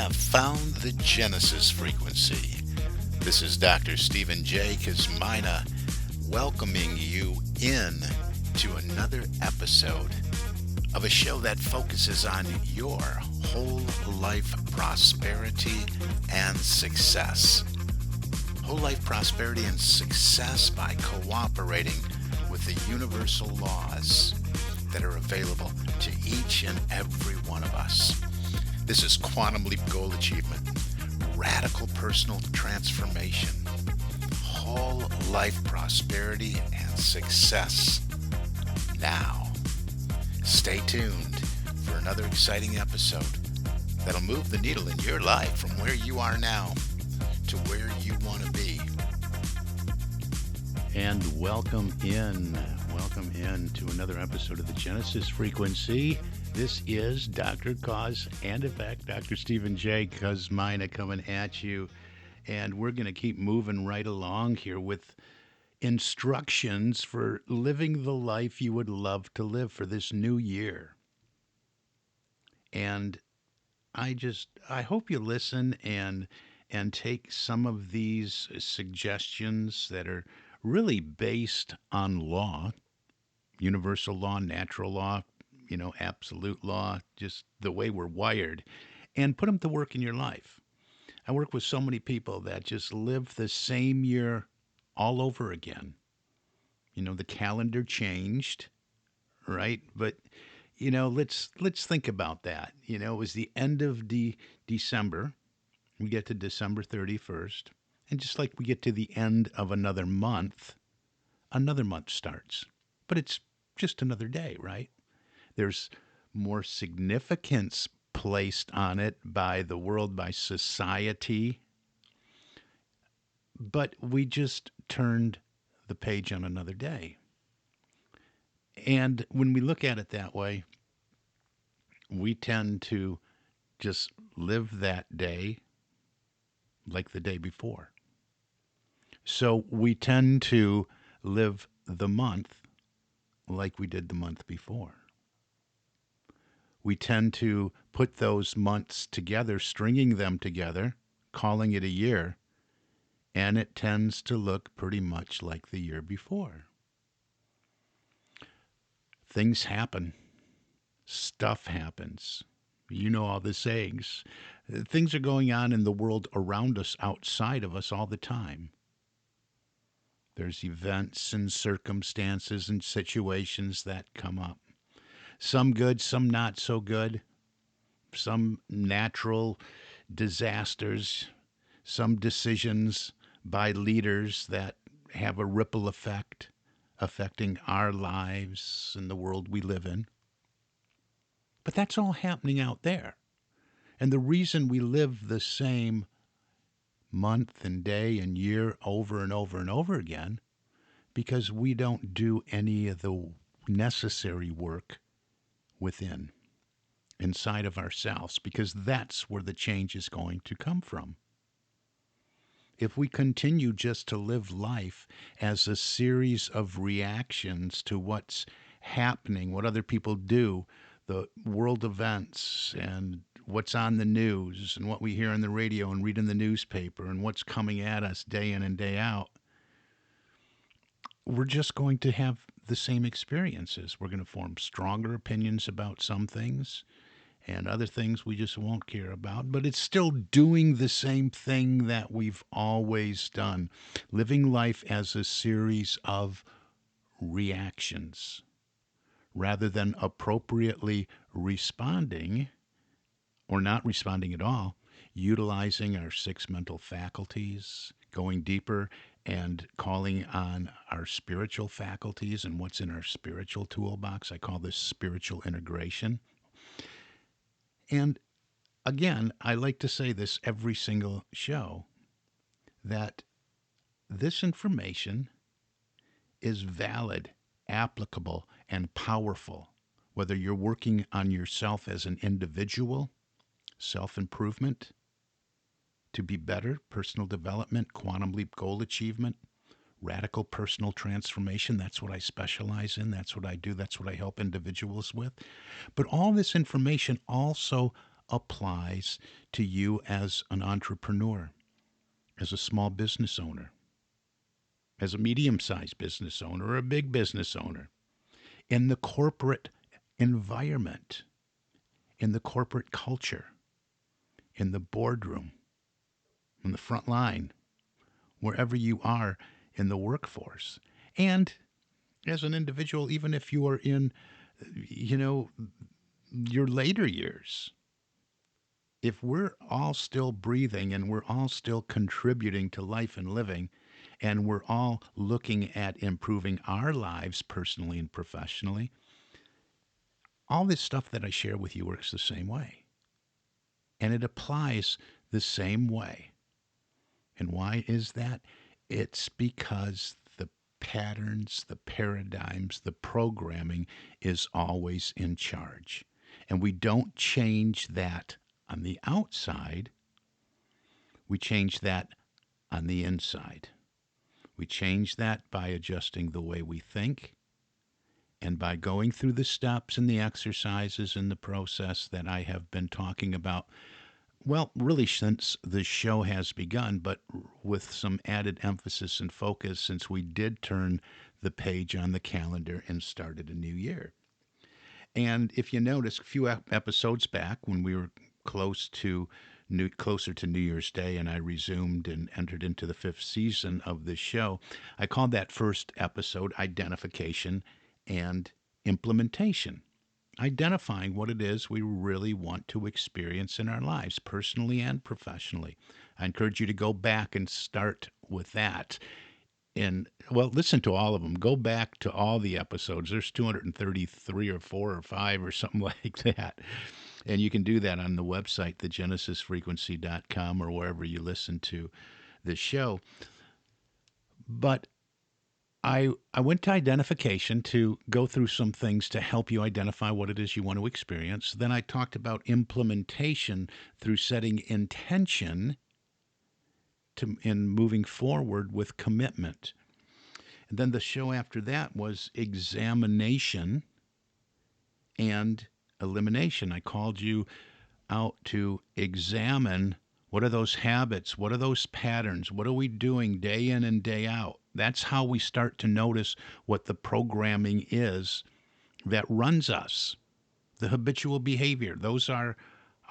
have found the Genesis frequency. This is Dr. Stephen J. Kazmina welcoming you in to another episode of a show that focuses on your whole life prosperity and success. Whole life prosperity and success by cooperating with the universal laws that are available to each and every one of us. This is Quantum Leap Goal Achievement, radical personal transformation, whole life prosperity and success. Now, stay tuned for another exciting episode that'll move the needle in your life from where you are now to where you want to be. And welcome in to another episode of the Genesis Frequency. This is Dr. Cause and Effect, Dr. Stephen J. Kazmina coming at you. And we're going to keep moving right along here with instructions for living the life you would love to live for this new year. And I hope you listen and take some of these suggestions that are really based on law, universal law, natural law, absolute law, just the way we're wired, and put them to work in your life. I work with so many people that just live the same year all over again. The calendar changed, right? But let's think about that. It was the end of December. We get to December 31st. And just like we get to the end of another month starts. But it's just another day, right? There's more significance placed on it by the world, by society. But we just turned the page on another day. And when we look at it that way, we tend to just live that day like the day before. So we tend to live the month like we did the month before. We tend to put those months together, stringing them together, calling it a year, and it tends to look pretty much like the year before. Things happen. Stuff happens. You know all the sayings. Things are going on in the world around us, outside of us all the time. There's events and circumstances and situations that come up. Some good, some not so good. Some natural disasters, some decisions by leaders that have a ripple effect affecting our lives and the world we live in. But that's all happening out there. And the reason we live the same month and day and year over and over and over again, because we don't do any of the necessary work inside of ourselves, because that's where the change is going to come from. If we continue just to live life as a series of reactions to what's happening, what other people do, the world events and what's on the news and what we hear on the radio and read in the newspaper and what's coming at us day in and day out, we're just going to have the same experiences. We're going to form stronger opinions about some things, and other things we just won't care about. But it's still doing the same thing that we've always done, living life as a series of reactions rather than appropriately responding or not responding at all, utilizing our 6 mental faculties, going deeper and calling on our spiritual faculties and what's in our spiritual toolbox. I call this spiritual integration. And again, I like to say this every single show, that this information is valid, applicable, and powerful, whether you're working on yourself as an individual, self-improvement, to be better, personal development, quantum leap goal achievement, radical personal transformation. That's what I specialize in. That's what I do. That's what I help individuals with. But all this information also applies to you as an entrepreneur, as a small business owner, as a medium-sized business owner, or a big business owner, in the corporate environment, in the corporate culture, in the boardroom, in the front line, wherever you are in the workforce. And as an individual, even if you are in, your later years, if we're all still breathing and we're all still contributing to life and living, and we're all looking at improving our lives personally and professionally, all this stuff that I share with you works the same way. And it applies the same way. And why is that? It's because the patterns, the paradigms, the programming is always in charge. And we don't change that on the outside. We change that on the inside. We change that by adjusting the way we think and by going through the steps and the exercises and the process that I have been talking about, well, really since the show has begun, but with some added emphasis and focus since we did turn the page on the calendar and started a new year. And if you notice, a few episodes back when we were closer to New Year's Day and I resumed and entered into the 5th season of this show, I called that first episode Identification and Implementation. Identifying what it is we really want to experience in our lives, personally and professionally. I encourage you to go back and start with that. And, well, listen to all of them. Go back to all the episodes. There's 233 or 4 or 5 or something like that. And you can do that on the website, thegenesisfrequency.com, or wherever you listen to the show. But I went to identification to go through some things to help you identify what it is you want to experience. Then I talked about implementation through setting intention in moving forward with commitment. And then the show after that was examination and elimination. I called you out to examine what are those habits, what are those patterns, what are we doing day in and day out. That's how we start to notice what the programming is that runs us. The habitual behavior, those are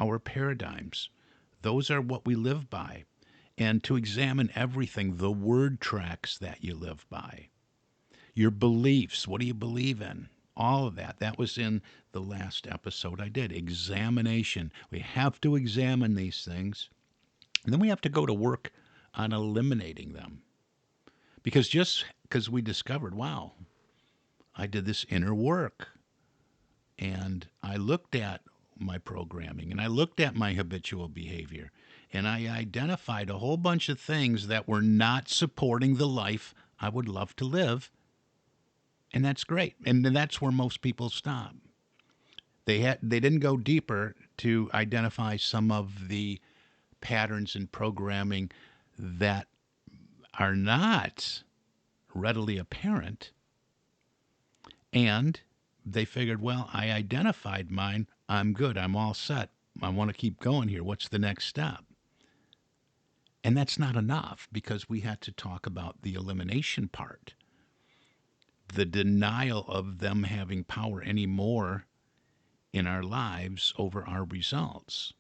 our paradigms. Those are what we live by. And to examine everything, the word tracks that you live by. Your beliefs, what do you believe in? All of that. That was in the last episode I did. Examination. We have to examine these things. And then we have to go to work on eliminating them. Because just because we discovered, wow, I did this inner work. And I looked at my programming and I looked at my habitual behavior. And I identified a whole bunch of things that were not supporting the life I would love to live. And that's great. And that's where most people stop. They didn't go deeper to identify some of the patterns and programming that are not readily apparent. And they figured, well, I identified mine. I'm good. I'm all set. I want to keep going here. What's the next step? And that's not enough because we had to talk about the elimination part. The denial of them having power anymore in our lives over our results.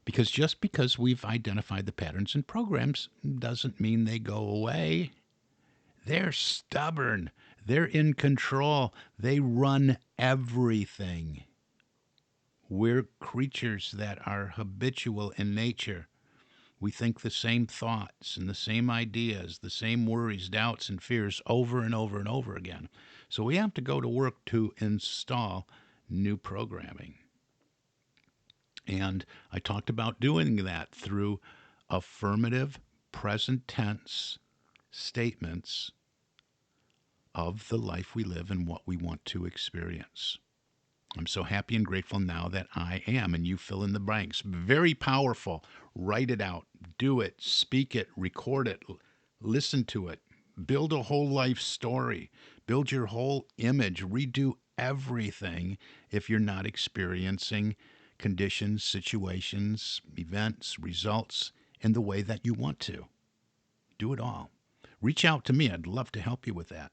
Because just because we've identified the patterns and programs doesn't mean they go away. They're stubborn. They're in control. They run everything. We're creatures that are habitual in nature. We think the same thoughts and the same ideas, the same worries, doubts, and fears over and over and over again. So we have to go to work to install new programming. And I talked about doing that through affirmative, present tense statements of the life we live and what we want to experience. I'm so happy and grateful now that I am, and you fill in the blanks. Very powerful. Write it out. Do it. Speak it. Record it. Listen to it. Build a whole life story. Build your whole image. Redo everything if you're not experiencing conditions, situations, events, results in the way that you want to. Do it all. Reach out to me. I'd love to help you with that.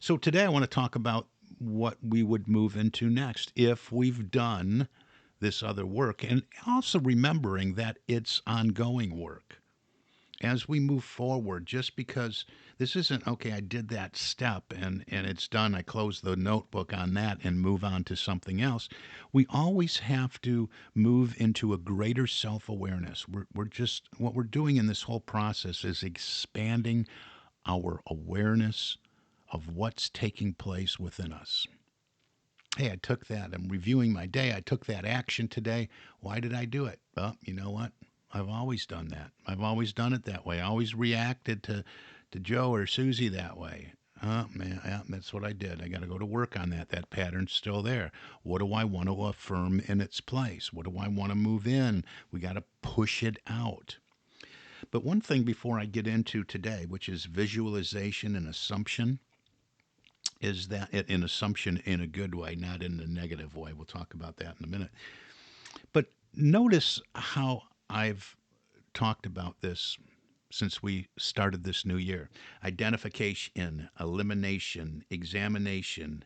So today I want to talk about what we would move into next if we've done this other work, and also remembering that it's ongoing work as we move forward. Just because this isn't, okay, I did that step and it's done, I close the notebook on that and move on to something else. We always have to move into a greater self-awareness. We're just, what we're doing in this whole process is expanding our awareness of what's taking place within us. Hey, I took that. I'm reviewing my day. I took that action today. Why did I do it? Well, you know what? I've always done that. I've always done it that way. I always reacted to Joe or Susie that way. Oh, man, yeah, that's what I did. I got to go to work on that. That pattern's still there. What do I want to affirm in its place? What do I want to move in? We got to push it out. But one thing before I get into today, which is visualization and assumption, is that an assumption in a good way, not in a negative way. We'll talk about that in a minute. But notice how I've talked about this since we started this new year: identification, elimination, examination,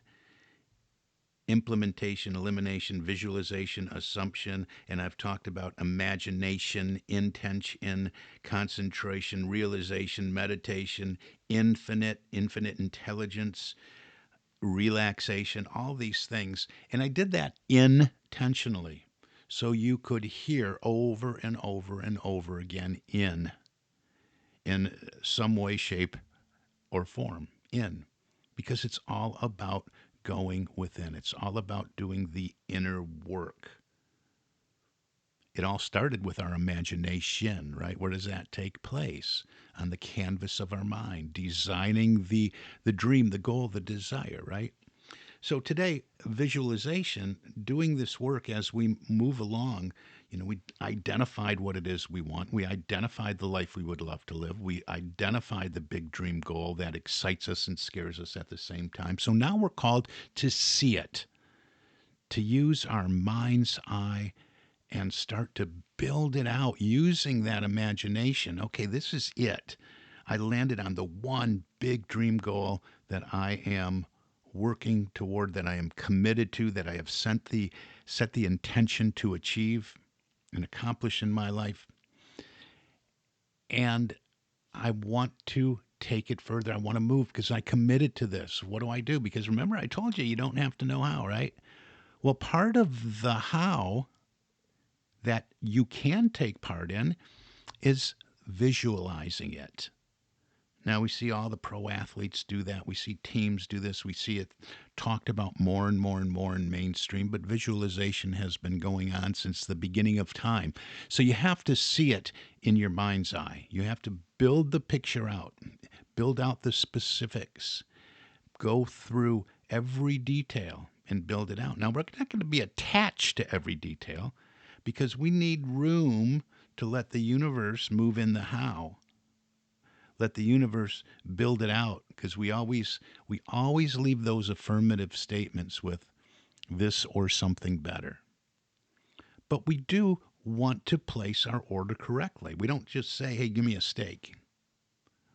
implementation, elimination, visualization, assumption, and I've talked about imagination, intention, concentration, realization, meditation, infinite intelligence, relaxation, all these things. And I did that intentionally so you could hear over and over and over again in some way, shape, or form, because it's all about going within. It's all about doing the inner work. It all started with our imagination, right? Where does that take place? On the canvas of our mind, designing the dream, the goal, the desire, right? So today, visualization, doing this work as we move along, we identified what it is we want. We identified the life we would love to live. We identified the big dream goal that excites us and scares us at the same time. So now we're called to see it, to use our mind's eye and start to build it out using that imagination. Okay, this is it. I landed on the one big dream goal that I am working toward, that I am committed to, that I have set the intention to achieve and accomplish in my life. And I want to take it further. I want to move because I committed to this. What do I do? Because remember, I told you don't have to know how, right? Well, part of the how that you can take part in is visualizing it. Now, we see all the pro athletes do that. We see teams do this. We see it talked about more and more and more in mainstream, but visualization has been going on since the beginning of time. So you have to see it in your mind's eye. You have to build the picture out, build out the specifics, go through every detail and build it out. Now, we're not going to be attached to every detail because we need room to let the universe move in the how. Let the universe build it out, because we always leave those affirmative statements with this or something better. But we do want to place our order correctly. We don't just say, hey, give me a steak.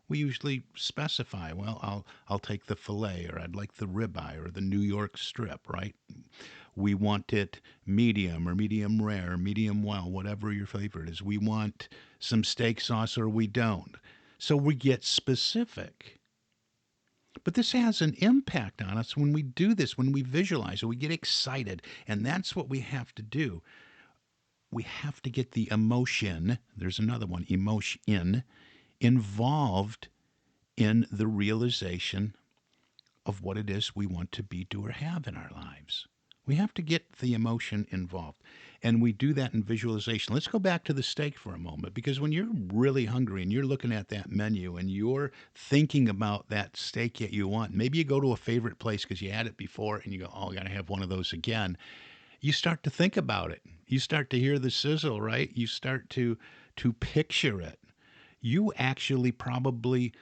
We usually specify, well, I'll take the filet, or I'd like the ribeye or the New York strip, right? We want it medium or medium rare, medium well, whatever your favorite is. We want some steak sauce or we don't. So we get specific. But this has an impact on us when we do this, when we visualize it, we get excited. And that's what we have to do. We have to get the emotion, there's another one, emotion, involved in the realization of what it is we want to be, do, or have in our lives. We have to get the emotion involved. And we do that in visualization. Let's go back to the steak for a moment, because when you're really hungry and you're looking at that menu and you're thinking about that steak that you want, maybe you go to a favorite place because you had it before and you go, oh, I got to have one of those again. You start to think about it. You start to hear the sizzle, right? You start to picture it. You actually probably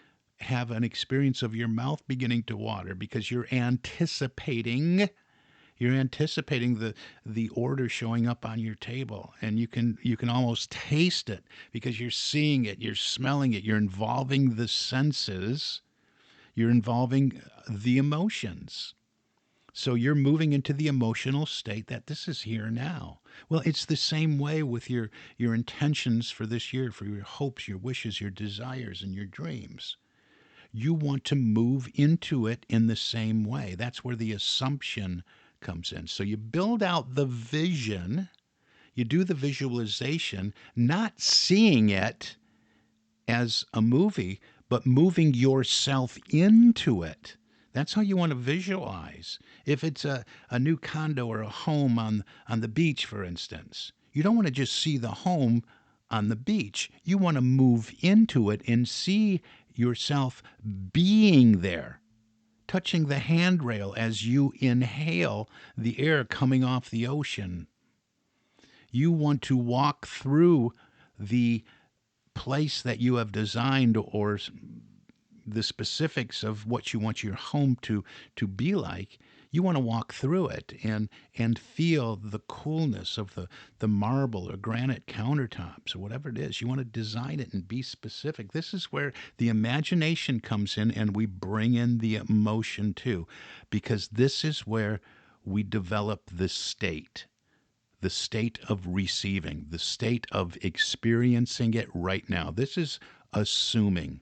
have an experience of your mouth beginning to water because you're anticipating You're anticipating the order showing up on your table, and you can almost taste it because you're seeing it, you're smelling it, you're involving the senses, you're involving the emotions. So you're moving into the emotional state that this is here now. Well, it's the same way with your intentions for this year, for your hopes, your wishes, your desires, and your dreams. You want to move into it in the same way. That's where the assumption comes in. So you build out the vision, you do the visualization, not seeing it as a movie, but moving yourself into it. That's how you want to visualize. If it's a new condo or a home on the beach, for instance, you don't want to just see the home on the beach. You want to move into it and see yourself being there, touching the handrail as you inhale the air coming off the ocean. You want to walk through the place that you have designed, or the specifics of what you want your home to be like. You want to walk through it and feel the coolness of the marble or granite countertops or whatever it is. You want to design it and be specific. This is where the imagination comes in, and we bring in the emotion too, because this is where we develop the state of receiving, the state of experiencing it right now. This is assuming.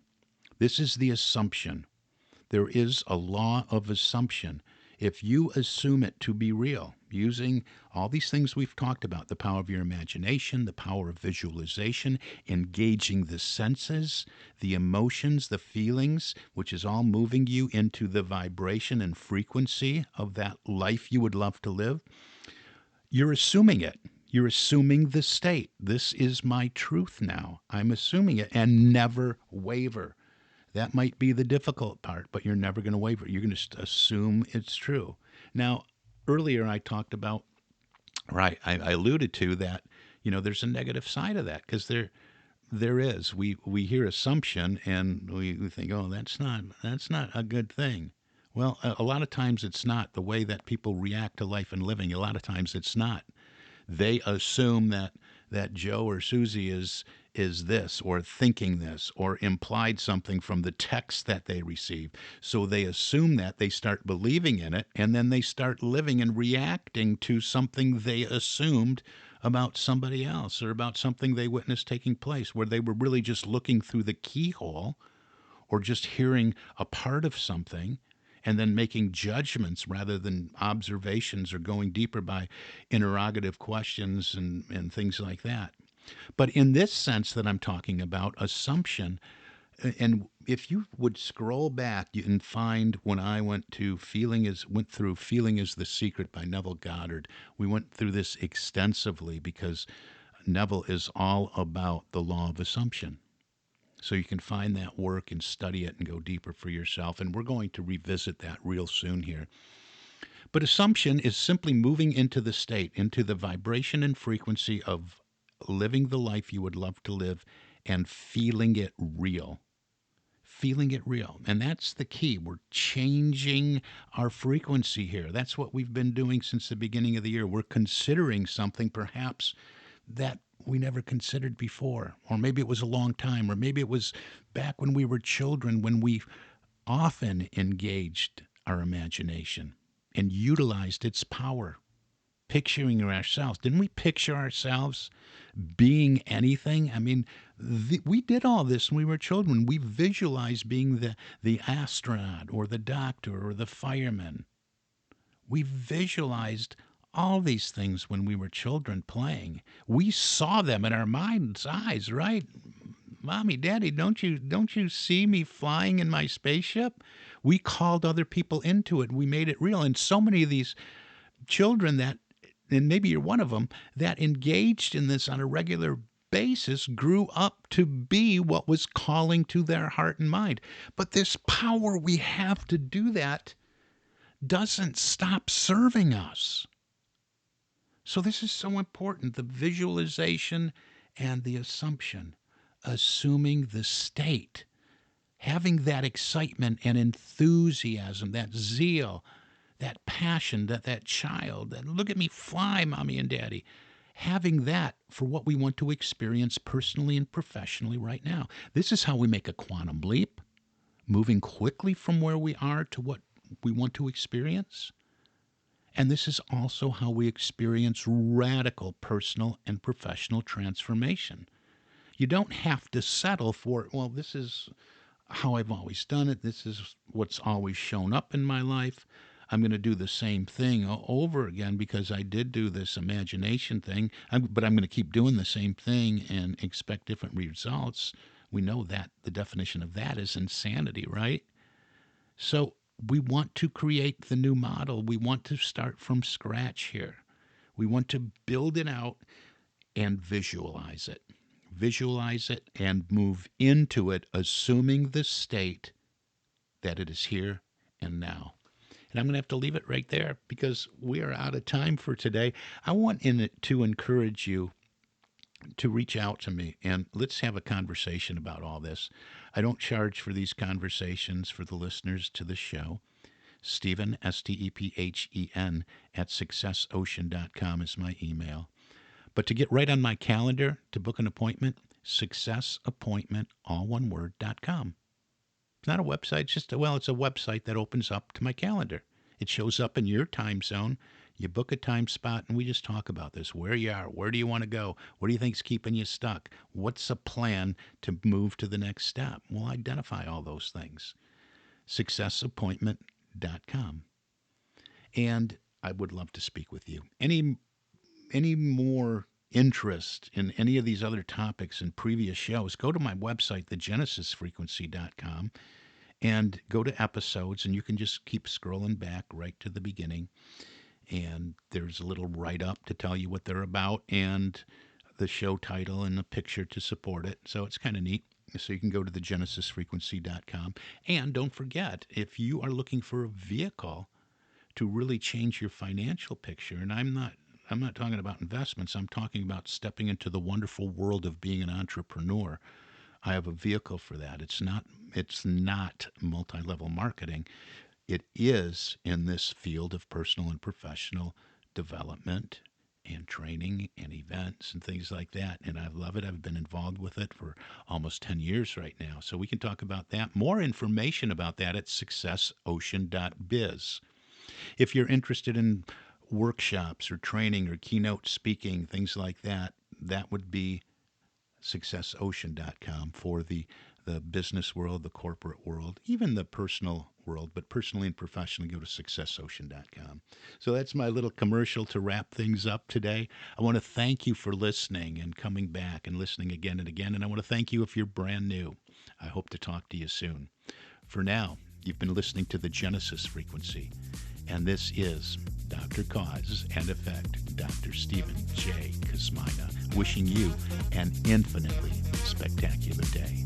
This is the assumption. There is a law of assumption. If you assume it to be real, using all these things we've talked about, the power of your imagination, the power of visualization, engaging the senses, the emotions, the feelings, which is all moving you into the vibration and frequency of that life you would love to live, you're assuming it. You're assuming the state. This is my truth now. I'm assuming it, and never waver. That might be the difficult part, but you're never going to waver. You're going to assume it's true. Now, earlier I talked about, right, I alluded to that, there's a negative side of that, because there is. We hear assumption and we think, oh, that's not a good thing. Well, a lot of times it's not. The way that people react to life and living, a lot of times it's not. They assume that Joe or Susie is this, or thinking this, or implied something from the text that they receive. So they assume that, they start believing in it, and then they start living and reacting to something they assumed about somebody else, or about something they witnessed taking place, where they were really just looking through the keyhole, or just hearing a part of something, and then making judgments rather than observations, or going deeper by interrogative questions and things like that. But in this sense that I'm talking about, assumption, and if you would scroll back and find when I went through Feeling is the Secret by Neville Goddard. We went through this extensively because Neville is all about the law of assumption. So you can find that work and study it and go deeper for yourself. And we're going to revisit that real soon here. But assumption is simply moving into the state, into the vibration and frequency of living the life you would love to live, and feeling it real. Feeling it real. And that's the key. We're changing our frequency here. That's what we've been doing since the beginning of the year. We're considering something perhaps that we never considered before. Or maybe it was a long time. Or maybe it was back when we were children, when we often engaged our imagination and utilized its power, picturing ourselves. Didn't we picture ourselves being anything? I mean, we did all this when we were children. We visualized being the astronaut or the doctor or the fireman. We visualized all these things when we were children playing. We saw them in our mind's eyes, right? Mommy, Daddy, don't you see me flying in my spaceship? We called other people into it. We made it real. And so many of these children that, and maybe you're one of them, that engaged in this on a regular basis grew up to be what was calling to their heart and mind. But this power we have to do that doesn't stop serving us. So this is so important, the visualization and the assumption, assuming the state, having that excitement and enthusiasm, that zeal, that passion, that child, that look at me fly, mommy and daddy. Having that for what we want to experience personally and professionally right now. This is how we make a quantum leap, moving quickly from where we are to what we want to experience. And this is also how we experience radical personal and professional transformation. You don't have to settle for, well, this is how I've always done it. This is what's always shown up in my life. I'm going to do the same thing over again because I did do this imagination thing, but I'm going to keep doing the same thing and expect different results. We know that the definition of that is insanity, right? So we want to create the new model. We want to start from scratch here. We want to build it out and visualize it. Visualize it and move into it, assuming the state that it is here and now. And I'm going to have to leave it right there because we are out of time for today. I want to encourage you to reach out to me and let's have a conversation about all this. I don't charge for these conversations for the listeners to the show. Stephen, Stephen, at successocean.com is my email. But to get right on my calendar to book an appointment, successappointment, all one word, .com. It's not a website, it's just, it's a website that opens up to my calendar. It shows up in your time zone. You book a time spot, and we just talk about this. Where you are, where do you want to go? What do you think's keeping you stuck? What's a plan to move to the next step? We'll identify all those things. Successappointment.com. And I would love to speak with you. Any more interest in any of these other topics in previous shows, go to my website, thegenesisfrequency.com, and go to episodes, and you can just keep scrolling back right to the beginning. And there's a little write-up to tell you what they're about and the show title and the picture to support it. So it's kind of neat. So you can go to thegenesisfrequency.com. And don't forget, if you are looking for a vehicle to really change your financial picture, and I'm not talking about investments. I'm talking about stepping into the wonderful world of being an entrepreneur. I have a vehicle for that. It's not multi-level marketing. It is in this field of personal and professional development and training and events and things like that. And I love it. I've been involved with it for almost 10 years right now. So we can talk about that. More information about that at successocean.biz. If you're interested in workshops or training or keynote speaking, things like that, that would be successocean.com for the business world, the corporate world, even the personal world, but personally and professionally, go to successocean.com. So that's my little commercial to wrap things up today. I want to thank you for listening and coming back and listening again and again. And I want to thank you if you're brand new. I hope to talk to you soon. For now, you've been listening to the Genesis Frequency. And this is Dr. Cause and Effect, Dr. Stephen J. Kosmina, wishing you an infinitely spectacular day.